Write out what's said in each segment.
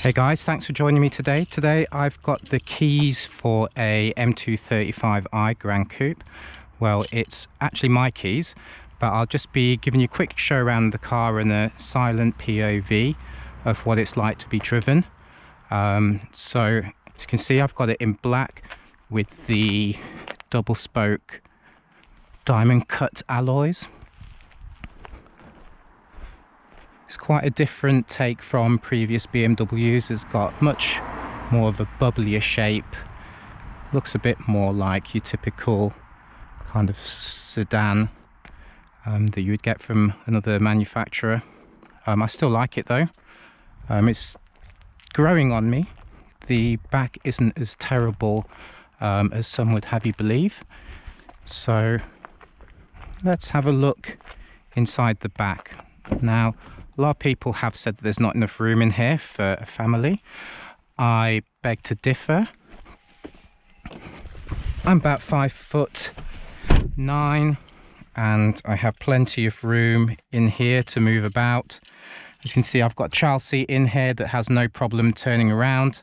Hey guys, thanks for joining me today. Today I've got the keys for a M235i Gran Coupe. Well, it's actually my keys, but I'll just be giving you a quick show around the car and a silent POV of what it's like to be driven. So as you can see, I've got it in black with the double spoke diamond cut alloys. It's quite a different take from previous BMWs. It's got much more of a bubblier shape. Looks a bit more like your typical kind of sedan that you would get from another manufacturer. I still like it though. It's growing on me. The back isn't as terrible as some would have you believe. So let's have a look inside the back. Now, a lot of people have said that there's not enough room in here for a family. I beg to differ. I'm about 5'9" and I have plenty of room in here to move about. As you can see, I've got a child seat in here that has no problem turning around.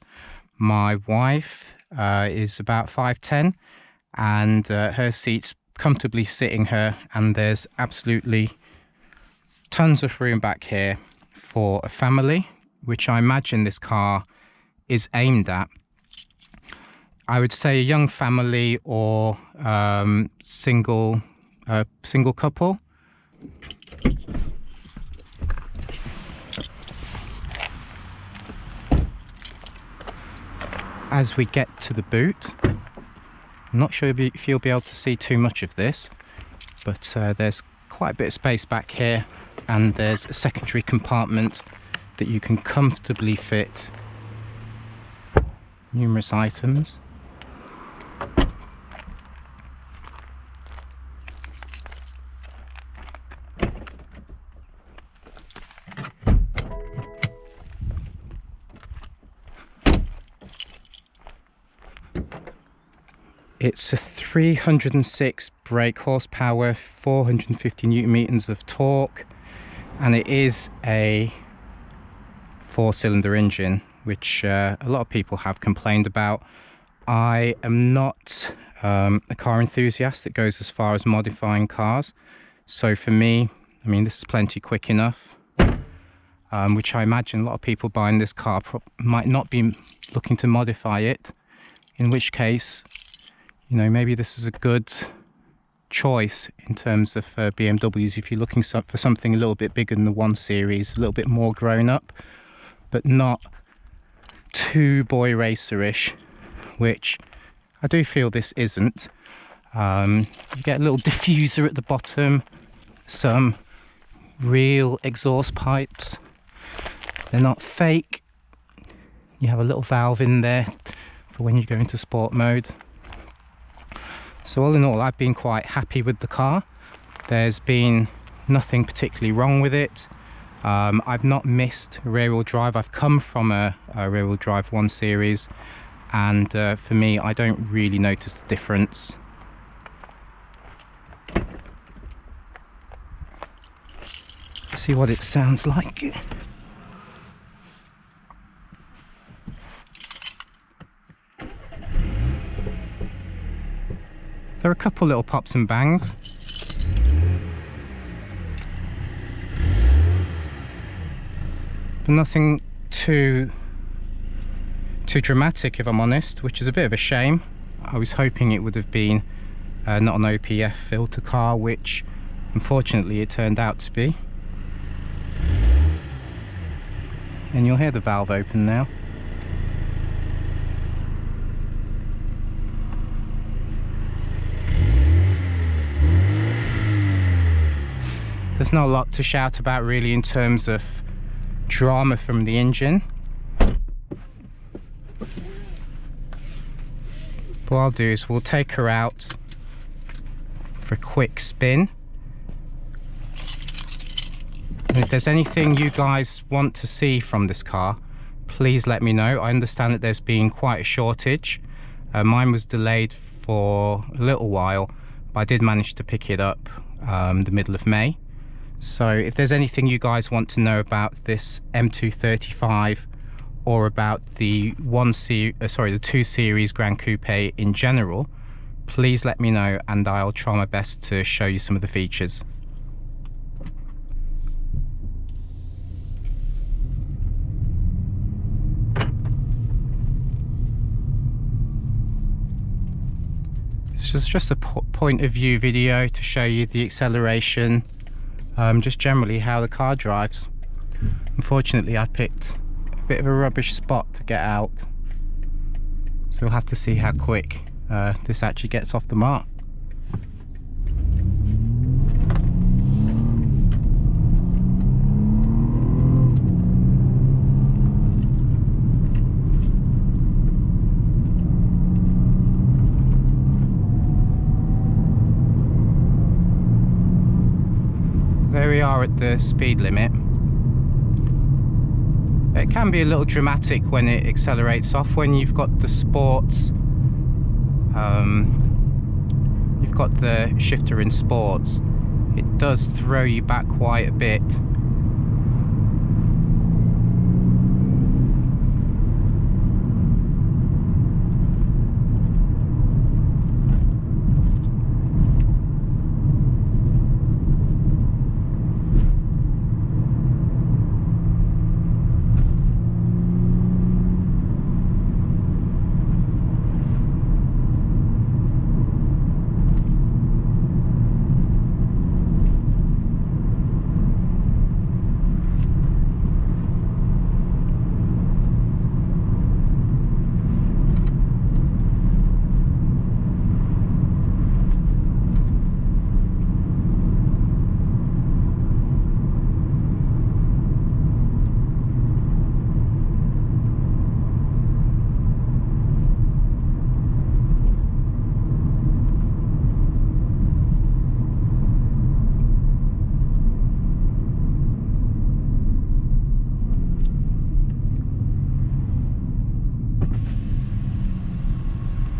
My wife is about 5'10" and her seat's comfortably sitting her, and there's absolutely tons of room back here for a family, which I imagine this car is aimed at. I would say a young family or single couple. As we get to the boot, I'm not sure if you'll be able to see too much of this, but there's quite a bit of space back here, and there's a secondary compartment that you can comfortably fit numerous items. It's a 306 brake horsepower, 450 newton meters of torque, and it is a 4-cylinder engine, which a lot of people have complained about. I am not a car enthusiast that goes as far as modifying cars, so for me, I mean, this is plenty quick enough, which I imagine a lot of people buying this car might not be looking to modify it, in which case, you know, maybe this is a good choice in terms of BMWs if you're looking for something a little bit bigger than the 1 Series, a little bit more grown up, but not too boy racerish, which I do feel this isn't. You get a little diffuser at the bottom, some real exhaust pipes. They're not fake. You have a little valve in there for when you go into sport mode. So all in all, I've been quite happy with the car. There's been nothing particularly wrong with it. I've not missed rear-wheel drive. I've come from a rear-wheel drive 1 Series, and for me, I don't really notice the difference. Let's see what it sounds like. There are a couple little pops and bangs. But nothing too dramatic, if I'm honest, which is a bit of a shame. I was hoping it would have been not an OPF filter car, which unfortunately it turned out to be. And you'll hear the valve open now. There's not a lot to shout about really in terms of drama from the engine. What I'll do is we'll take her out for a quick spin. And if there's anything you guys want to see from this car, please let me know. I understand that there's been quite a shortage. Mine was delayed for a little while, but I did manage to pick it up the middle of May. So if there's anything you guys want to know about this M235 or about the 2 Series Gran Coupe in general, please let me know and I'll try my best to show you some of the features. This is just a point of view video to show you the acceleration, just generally how the car drives. Unfortunately, I picked a bit of a rubbish spot to get out, so we'll have to see how quick this actually gets off the mark. There we are at the speed limit. It can be a little dramatic when it accelerates off. When you've got the sports, you've got the shifter in sports, it does throw you back quite a bit.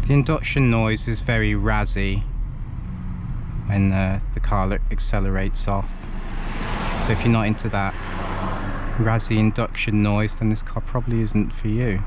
The induction noise is very razzy when the car accelerates off, so if you're not into that razzy induction noise, then this car probably isn't for you.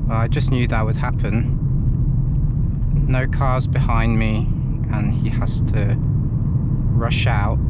I just knew that would happen. No cars behind me and he has to rush out.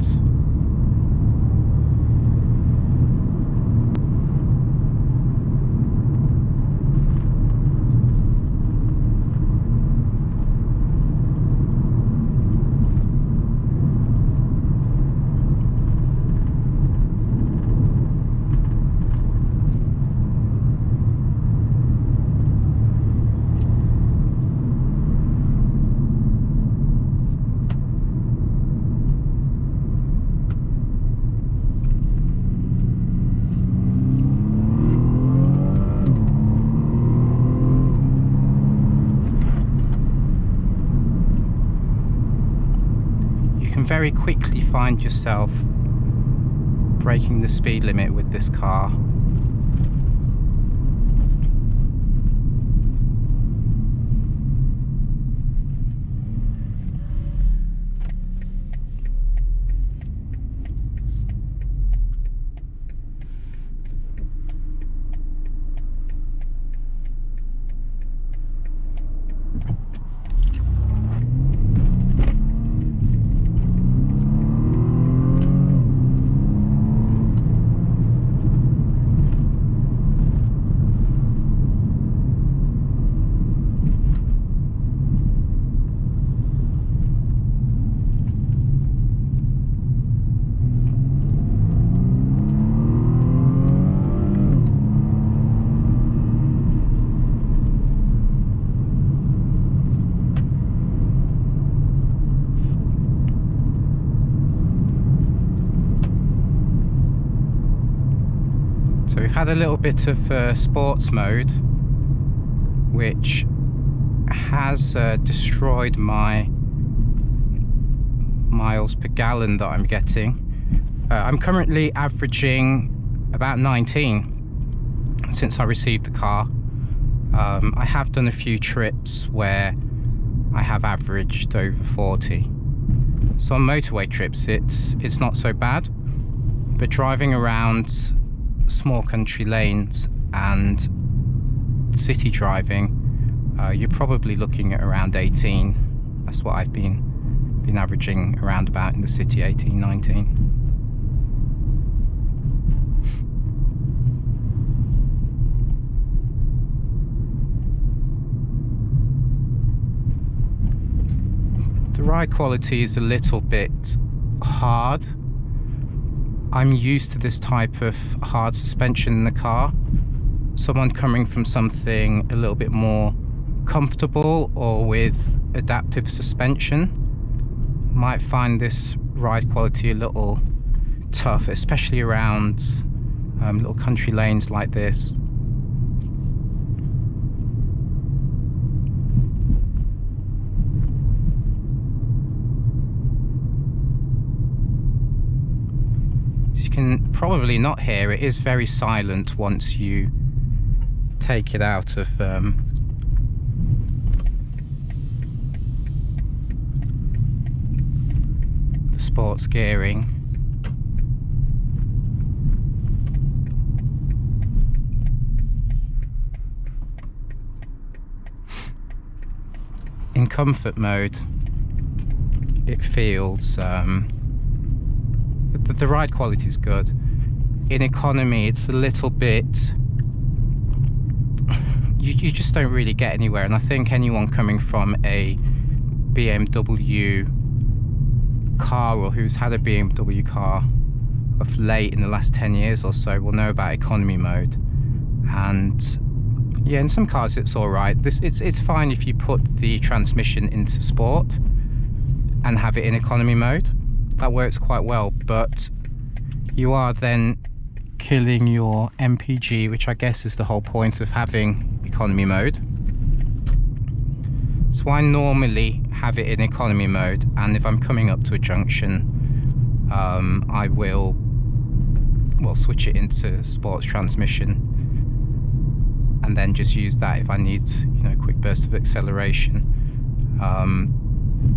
Very quickly find yourself breaking the speed limit with this car. had a little bit of sports mode, which has destroyed my miles per gallon that I'm getting. I'm currently averaging about 19 since I received the car. I have done a few trips where I have averaged over 40. So on motorway trips it's not so bad, but driving around small country lanes and city driving, you're probably looking at around 18. That's what I've been averaging around about in the city, 18, 19. The ride quality is a little bit hard. I'm used to this type of hard suspension in the car. Someone coming from something a little bit more comfortable or with adaptive suspension might find this ride quality a little tough, especially around little country lanes like this. As you can probably not hear, it is very silent once you take it out of the sports gearing. In comfort mode, it feels the ride quality is good. In economy, it's a little bit, you just don't really get anywhere. And I think anyone coming from a BMW car, or who's had a BMW car of late in the last 10 years or so, will know about economy mode. And yeah, in some cars it's all right. It's fine if you put the transmission into sport and have it in economy mode. That works quite well, but you are then killing your MPG, which I guess is the whole point of having economy mode. So I normally have it in economy mode, and if I'm coming up to a junction, I will switch it into sports transmission, and then just use that if I need, you know, a quick burst of acceleration.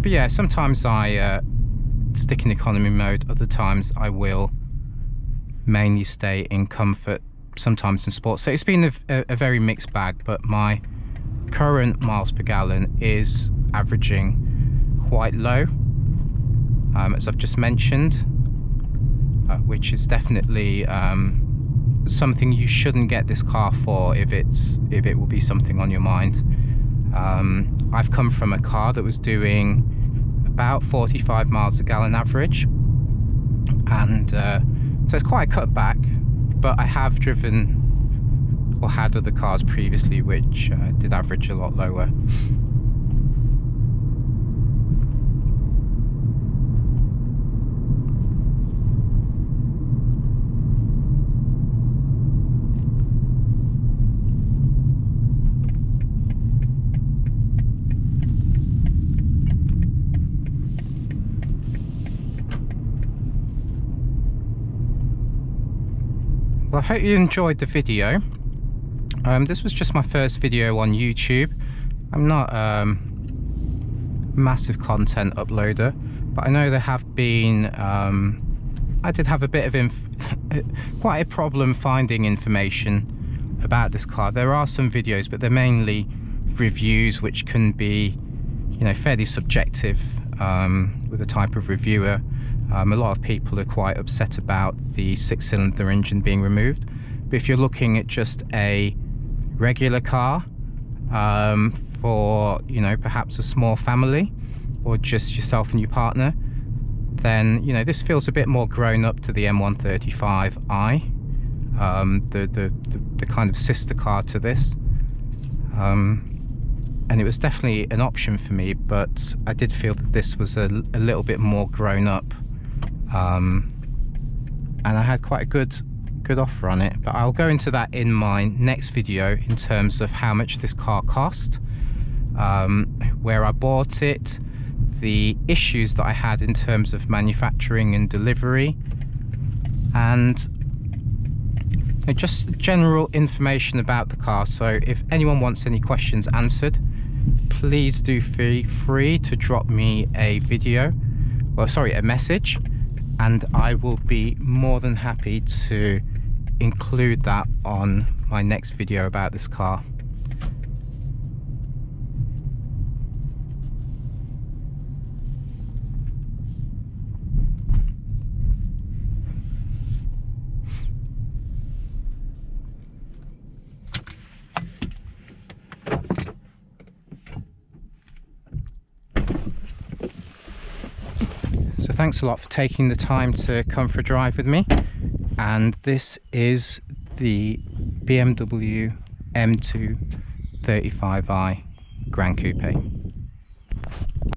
But yeah, sometimes I stick in economy mode, other times I will mainly stay in comfort, sometimes in sport. So it's been a very mixed bag, but my current miles per gallon is averaging quite low, as I've just mentioned, which is definitely something you shouldn't get this car for if it will be something on your mind. I've come from a car that was doing about 45 miles a gallon average, and so it's quite a cutback, but I have driven or had other cars previously which did average a lot lower. Well, I hope you enjoyed the video. This was just my first video on YouTube. I'm not a massive content uploader, but I know there have been, I did have a bit of quite a problem finding information about this car. There are some videos, but they're mainly reviews, which can be, you know, fairly subjective with the type of reviewer. A lot of people are quite upset about the 6-cylinder engine being removed, but if you're looking at just a regular car for, you know, perhaps a small family or just yourself and your partner, then, you know, this feels a bit more grown up to the M135i, the kind of sister car to this, and it was definitely an option for me, but I did feel that this was a little bit more grown up, and I had quite a good good offer on it, but I'll go into that in my next video in terms of how much this car cost, where I bought it, the issues that I had in terms of manufacturing and delivery, and just general information about the car. So if anyone wants any questions answered, please do feel free to drop me a message, and I will be more than happy to include that on my next video about this car. So thanks a lot for taking the time to come for a drive with me, and this is the BMW M235i Gran Coupe.